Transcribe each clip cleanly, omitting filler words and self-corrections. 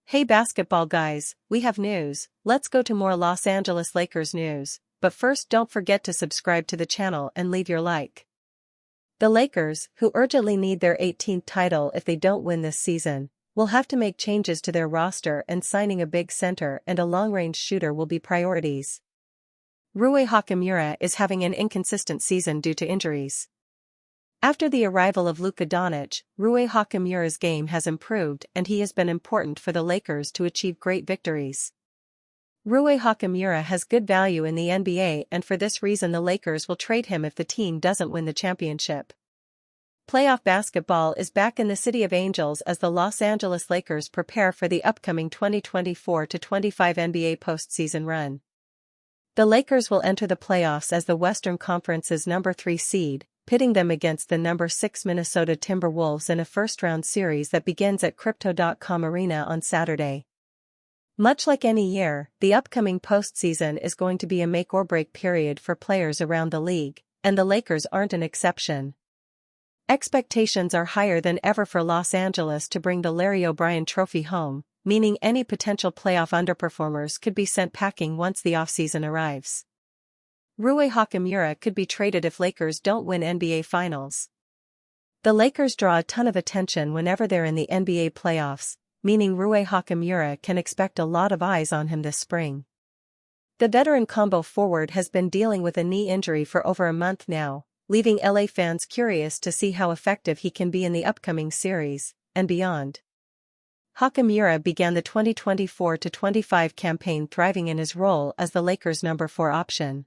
Hey basketball guys, we have news. Let's go to more Los Angeles Lakers news, but first don't forget to subscribe to the channel and leave your like. The Lakers, who urgently need their 18th title if they don't win this season, will have to make changes to their roster, and signing a big center and a long-range shooter will be priorities. Rui Hachimura is having an inconsistent season due to injuries. After the arrival of Luka Doncic, Rui Hachimura's game has improved and he has been important for the Lakers to achieve great victories. Rui Hachimura has good value in the NBA, and for this reason the Lakers will trade him if the team doesn't win the championship. Playoff basketball is back in the City of Angels as the Los Angeles Lakers prepare for the upcoming 2024-25 NBA postseason run. The Lakers will enter the playoffs as the Western Conference's number 3 seed, pitting them against the number 6 Minnesota Timberwolves in a first-round series that begins at Crypto.com Arena on Saturday. Much like any year, the upcoming postseason is going to be a make-or-break period for players around the league, and the Lakers aren't an exception. Expectations are higher than ever for Los Angeles to bring the Larry O'Brien Trophy home, meaning any potential playoff underperformers could be sent packing once the offseason arrives. Rui Hachimura could be traded if Lakers don't win NBA Finals. The Lakers draw a ton of attention whenever they're in the NBA playoffs, meaning Rui Hachimura can expect a lot of eyes on him this spring. The veteran combo forward has been dealing with a knee injury for over a month now, leaving LA fans curious to see how effective he can be in the upcoming series, and beyond. Hachimura began the 2024-25 campaign thriving in his role as the Lakers' number 4 option.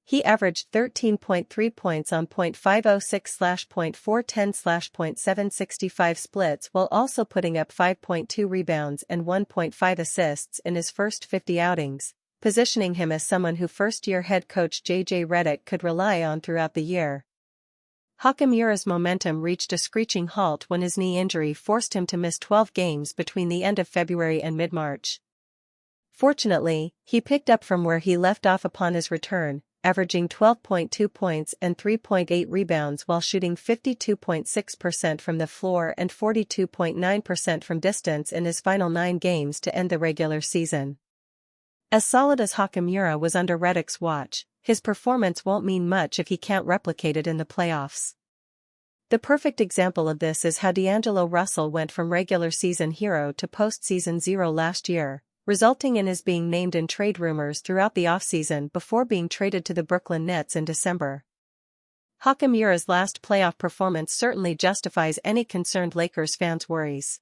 He averaged 13.3 points on .506/.410/.765 splits while also putting up 5.2 rebounds and 1.5 assists in his first 50 outings, positioning him as someone who first-year head coach J.J. Redick could rely on throughout the year. Hachimura's momentum reached a screeching halt when his knee injury forced him to miss 12 games between the end of February and mid-March. Fortunately, he picked up from where he left off upon his return, averaging 12.2 points and 3.8 rebounds while shooting 52.6% from the floor and 42.9% from distance in his final 9 games to end the regular season. As solid as Hachimura was under Redick's watch, his performance won't mean much if he can't replicate it in the playoffs. The perfect example of this is how D'Angelo Russell went from regular season hero to postseason zero last year, resulting in his being named in trade rumors throughout the offseason before being traded to the Brooklyn Nets in December. Hachimura's last playoff performance certainly justifies any concerned Lakers fans' worries.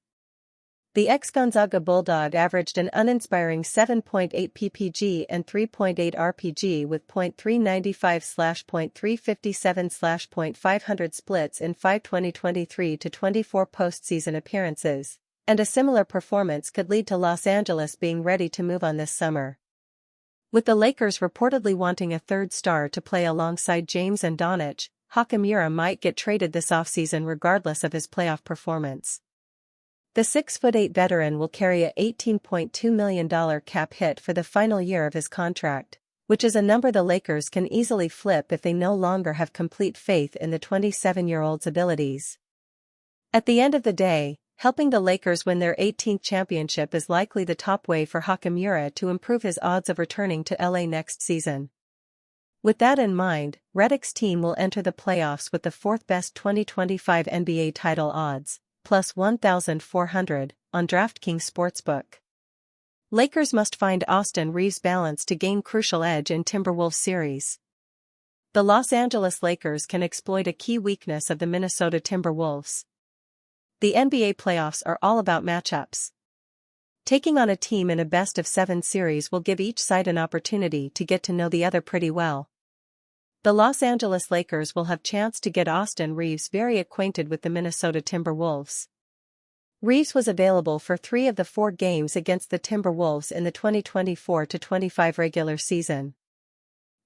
The ex-Gonzaga Bulldog averaged an uninspiring 7.8 ppg and 3.8 rpg with .395/.357/.500 splits in 5 2023-24 postseason appearances, and a similar performance could lead to Los Angeles being ready to move on this summer. With the Lakers reportedly wanting a third star to play alongside James and Doncic, Hachimura might get traded this offseason regardless of his playoff performance. The 6'8" veteran will carry a $18.2 million cap hit for the final year of his contract, which is a number the Lakers can easily flip if they no longer have complete faith in the 27-year-old's abilities. At the end of the day, helping the Lakers win their 18th championship is likely the top way for Hachimura to improve his odds of returning to LA next season. With that in mind, Redick's team will enter the playoffs with the 4th best 2025 NBA title odds, plus 1,400, on DraftKings Sportsbook. Lakers must find Austin Reeves' balance to gain crucial edge in Timberwolves series. The Los Angeles Lakers can exploit a key weakness of the Minnesota Timberwolves. The NBA playoffs are all about matchups. Taking on a team in a best-of-7 series will give each side an opportunity to get to know the other pretty well. The Los Angeles Lakers will have chance to get Austin Reeves very acquainted with the Minnesota Timberwolves. Reeves was available for 3 of the 4 games against the Timberwolves in the 2024-25 regular season.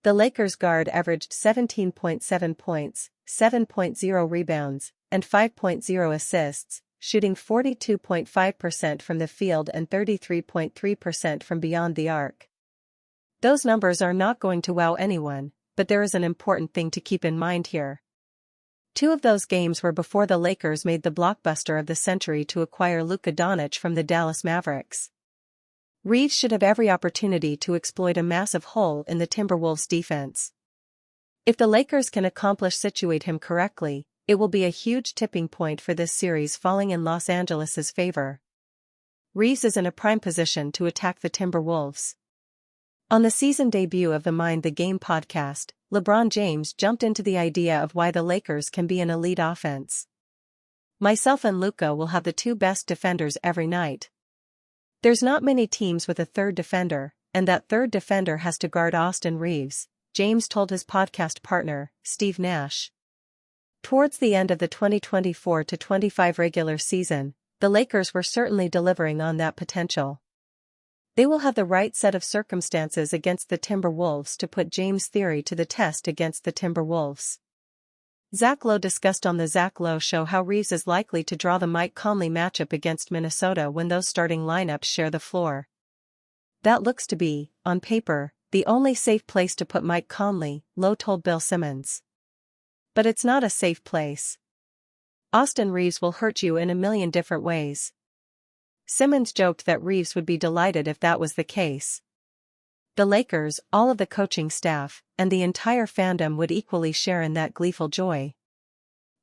The Lakers guard averaged 17.7 points, 7.0 rebounds, and 5.0 assists, shooting 42.5% from the field and 33.3% from beyond the arc. Those numbers are not going to wow anyone, but there is an important thing to keep in mind here. Two of those games were before the Lakers made the blockbuster of the century to acquire Luka Doncic from the Dallas Mavericks. Reeves should have every opportunity to exploit a massive hole in the Timberwolves' defense. If the Lakers can situate him correctly, it will be a huge tipping point for this series falling in Los Angeles' favor. Reeves is in a prime position to attack the Timberwolves. On the season debut of the Mind the Game podcast, LeBron James jumped into the idea of why the Lakers can be an elite offense. Myself and Luka will have the two best defenders every night. There's not many teams with a third defender, and that third defender has to guard Austin Reeves, James told his podcast partner, Steve Nash. Towards the end of the 2024-25 regular season, the Lakers were certainly delivering on that potential. They will have the right set of circumstances against the Timberwolves to put James' theory to the test against the Timberwolves. Zach Lowe discussed on the Zach Lowe Show how Reeves is likely to draw the Mike Conley matchup against Minnesota when those starting lineups share the floor. That looks to be, on paper, the only safe place to put Mike Conley, Lowe told Bill Simmons. But it's not a safe place. Austin Reeves will hurt you in a million different ways. Simmons joked that Reeves would be delighted if that was the case. The Lakers, all of the coaching staff, and the entire fandom would equally share in that gleeful joy.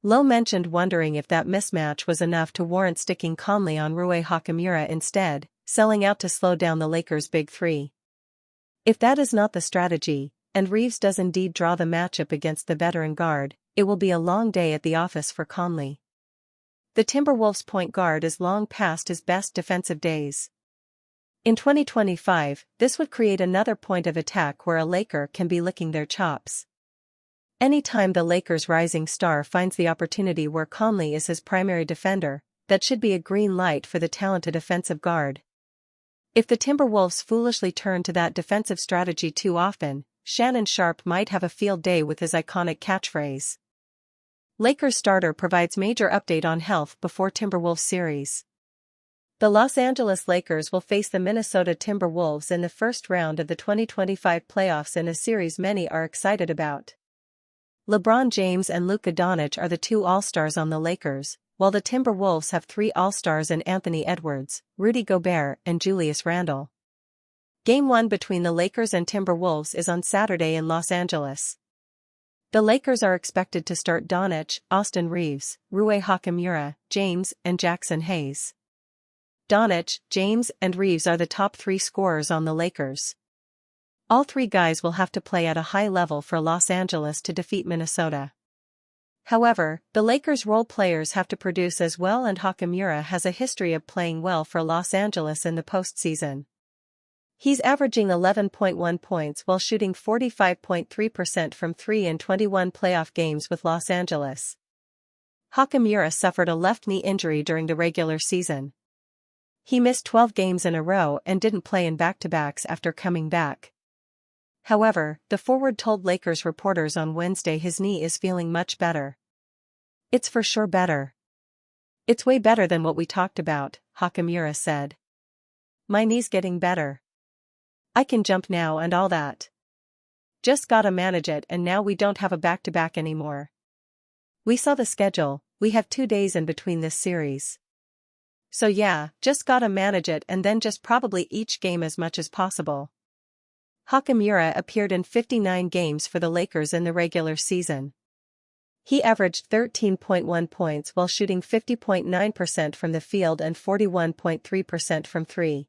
Lowe mentioned wondering if that mismatch was enough to warrant sticking Conley on Rui Hachimura instead, selling out to slow down the Lakers' big three. If that is not the strategy, and Reeves does indeed draw the matchup against the veteran guard, it will be a long day at the office for Conley. The Timberwolves' point guard is long past his best defensive days. In 2025, this would create another point of attack where a Laker can be licking their chops. Anytime the Lakers' rising star finds the opportunity where Conley is his primary defender, that should be a green light for the talented offensive guard. If the Timberwolves foolishly turn to that defensive strategy too often, Shannon Sharpe might have a field day with his iconic catchphrase. Lakers starter provides major update on health before Timberwolves series. The Los Angeles Lakers will face the Minnesota Timberwolves in the first round of the 2025 playoffs in a series many are excited about. LeBron James and Luka Doncic are the two All-Stars on the Lakers, while the Timberwolves have three All-Stars in Anthony Edwards, Rudy Gobert, and Julius Randle. Game 1 between the Lakers and Timberwolves is on Saturday in Los Angeles. The Lakers are expected to start Doncic, Austin Reeves, Rui Hachimura, James, and Jackson Hayes. Doncic, James, and Reeves are the top three scorers on the Lakers. All three guys will have to play at a high level for Los Angeles to defeat Minnesota. However, the Lakers' role players have to produce as well, and Hachimura has a history of playing well for Los Angeles in the postseason. He's averaging 11.1 points while shooting 45.3% from three in 21 playoff games with Los Angeles. Hachimura suffered a left knee injury during the regular season. He missed 12 games in a row and didn't play in back-to-backs after coming back. However, the forward told Lakers reporters on Wednesday his knee is feeling much better. "It's for sure better. It's way better than what we talked about," Hachimura said. "My knee's getting better. I can jump now and all that. Just gotta manage it, and now we don't have a back-to-back anymore. We saw the schedule, we have 2 days in between this series. So yeah, just gotta manage it and then just probably each game as much as possible." Hachimura appeared in 59 games for the Lakers in the regular season. He averaged 13.1 points while shooting 50.9% from the field and 41.3% from three.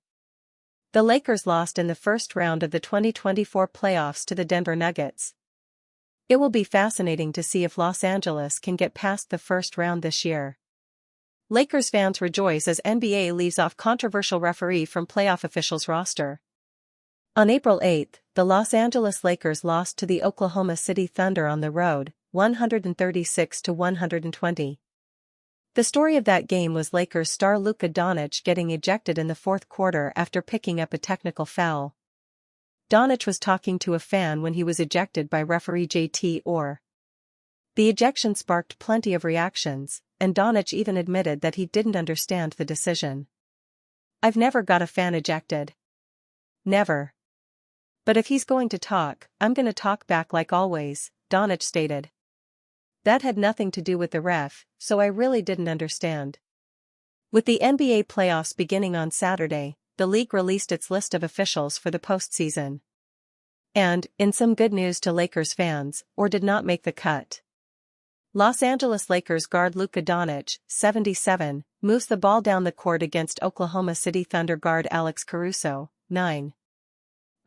The Lakers lost in the first round of the 2024 playoffs to the Denver Nuggets. It will be fascinating to see if Los Angeles can get past the first round this year. Lakers fans rejoice as NBA leaves off controversial referee from playoff officials roster. On April 8, the Los Angeles Lakers lost to the Oklahoma City Thunder on the road, 136-120. The story of that game was Lakers star Luka Doncic getting ejected in the fourth quarter after picking up a technical foul. Doncic was talking to a fan when he was ejected by referee JT Orr. The ejection sparked plenty of reactions, and Doncic even admitted that he didn't understand the decision. "I've never got a fan ejected. Never. But if he's going to talk, I'm gonna talk back like always," Doncic stated. That had nothing to do with the ref, so I really didn't understand. With the NBA playoffs beginning on Saturday, the league released its list of officials for the postseason. And, in some good news to Lakers fans, or did not make the cut. Los Angeles Lakers guard Luka Doncic, 77, moves the ball down the court against Oklahoma City Thunder guard Alex Caruso, 9.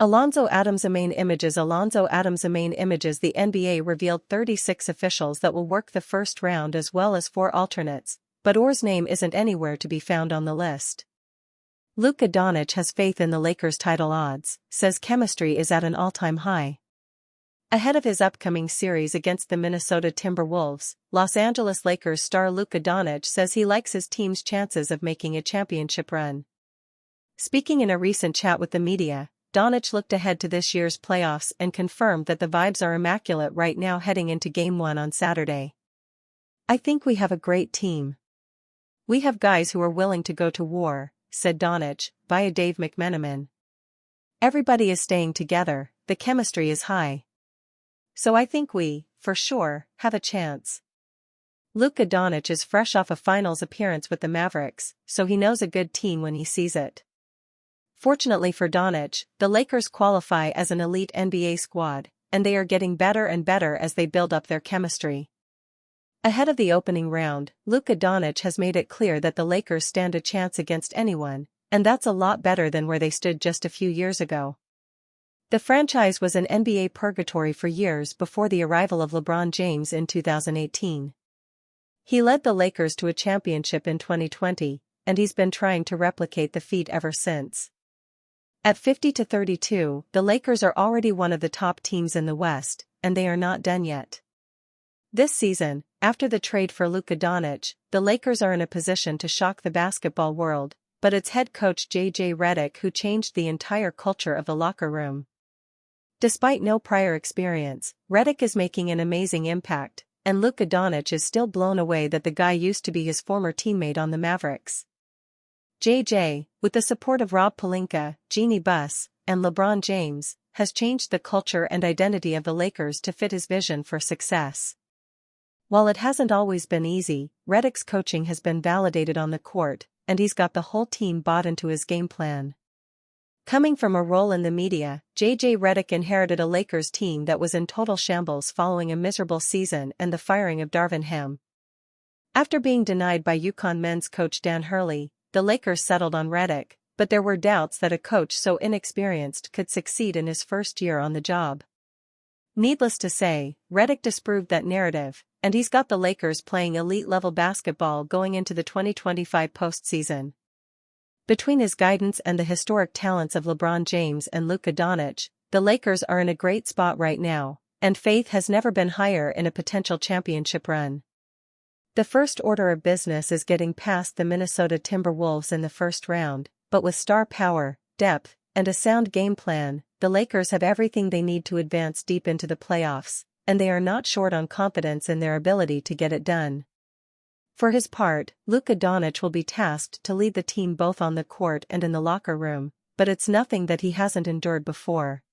Alonzo Adams. The main images. The NBA revealed 36 officials that will work the first round as well as 4 alternates, but Orr's name isn't anywhere to be found on the list. Luka Doncic has faith in the Lakers' title odds, says chemistry is at an all-time high. Ahead of his upcoming series against the Minnesota Timberwolves, Los Angeles Lakers star Luka Doncic says he likes his team's chances of making a championship run. Speaking in a recent chat with the media, Doncic looked ahead to this year's playoffs and confirmed that the vibes are immaculate right now heading into Game 1 on Saturday. "I think we have a great team. We have guys who are willing to go to war," said Doncic, via Dave McMenamin. "Everybody is staying together, the chemistry is high. So I think we, for sure, have a chance." Luka Doncic is fresh off a finals appearance with the Mavericks, so he knows a good team when he sees it. Fortunately for Doncic, the Lakers qualify as an elite NBA squad, and they are getting better and better as they build up their chemistry. Ahead of the opening round, Luka Doncic has made it clear that the Lakers stand a chance against anyone, and that's a lot better than where they stood just a few years ago. The franchise was in NBA purgatory for years before the arrival of LeBron James in 2018. He led the Lakers to a championship in 2020, and he's been trying to replicate the feat ever since. At 50-32, the Lakers are already one of the top teams in the West, and they are not done yet. This season, after the trade for Luka Doncic, the Lakers are in a position to shock the basketball world, but it's head coach J.J. Redick who changed the entire culture of the locker room. Despite no prior experience, Redick is making an amazing impact, and Luka Doncic is still blown away that the guy used to be his former teammate on the Mavericks. JJ, with the support of Rob Pelinka, Jeannie Buss, and LeBron James, has changed the culture and identity of the Lakers to fit his vision for success. While it hasn't always been easy, Redick's coaching has been validated on the court, and he's got the whole team bought into his game plan. Coming from a role in the media, J.J. Redick inherited a Lakers team that was in total shambles following a miserable season and the firing of Darvin Ham. After being denied by UConn men's coach Dan Hurley, the Lakers settled on Redick, but there were doubts that a coach so inexperienced could succeed in his first year on the job. Needless to say, Redick disproved that narrative, and he's got the Lakers playing elite-level basketball going into the 2025 postseason. Between his guidance and the historic talents of LeBron James and Luka Doncic, the Lakers are in a great spot right now, and faith has never been higher in a potential championship run. The first order of business is getting past the Minnesota Timberwolves in the first round, but with star power, depth, and a sound game plan, the Lakers have everything they need to advance deep into the playoffs, and they are not short on confidence in their ability to get it done. For his part, Luka Doncic will be tasked to lead the team both on the court and in the locker room, but it's nothing that he hasn't endured before.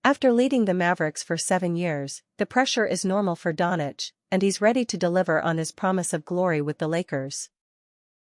After leading the Mavericks for 7 years, the pressure is normal for Doncic, and he's ready to deliver on his promise of glory with the Lakers.